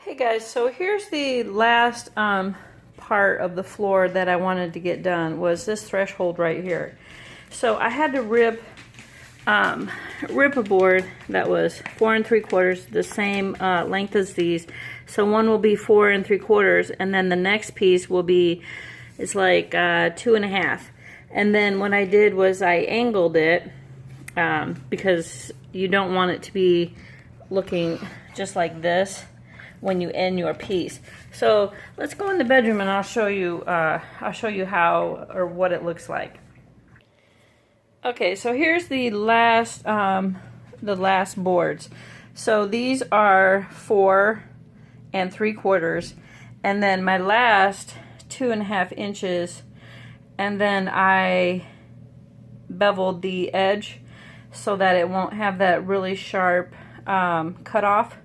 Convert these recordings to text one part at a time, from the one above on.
Hey guys, so here's the last part of the floor that I wanted to get done, was this threshold right here. So I had to rip a board that was 4 3/4, the same length as these. So one will be 4 3/4, and then the next piece will be, it's like 2 1/2. And then what I did was I angled it because you don't want it to be looking just like this when you end your piece. So let's go in the bedroom and I'll show you how or what it looks like. Okay, so here's the last boards. So these are 4 3/4, and then my last 2 1/2 inches, and then I beveled the edge so that it won't have that really sharp cut off,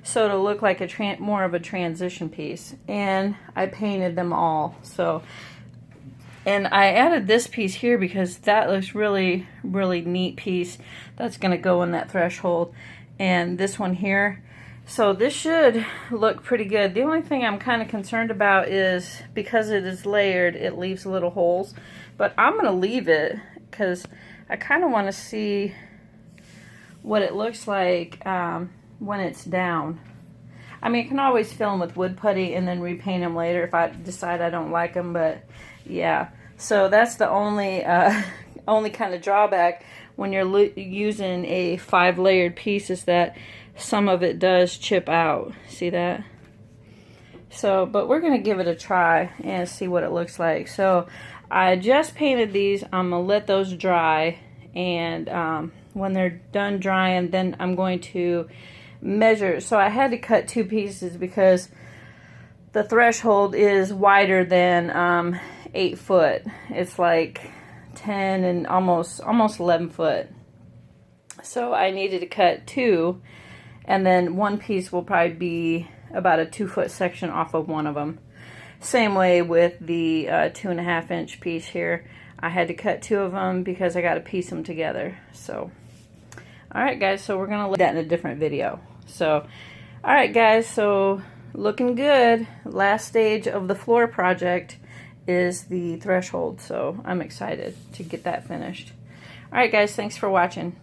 so it'll look like more of a transition piece. And I painted them all. So, and I added this piece here because that looks really neat piece that's going to go in that threshold, and this one here. So this should look pretty good. The only thing I'm kind of concerned about is because it is layered, it leaves little holes, but I'm going to leave it because I kind of want to see what it looks like when it's down. I mean, I can always fill them with wood putty and then repaint them later if I decide I don't like them, but yeah. So that's the only kind of drawback when you're using a 5-layered piece, is that some of it does chip out. See that? So, but we're going to give it a try and see what it looks like. So I just painted these. I'm going to let those dry, and when they're done drying, then I'm going to measure. So I had to cut 2 pieces because the threshold is wider than 8 foot. It's like 10 and almost 11 foot. So I needed to cut 2, and then one piece will probably be about a 2-foot section off of one of them. Same way with the 2 1/2 inch piece here. I had to cut 2 of them because I got to piece them together. So, all right, guys. So we're gonna look at that in a different video. So, all right, guys. So looking good. Last stage of the floor project is the threshold. So I'm excited to get that finished. All right, guys. Thanks for watching.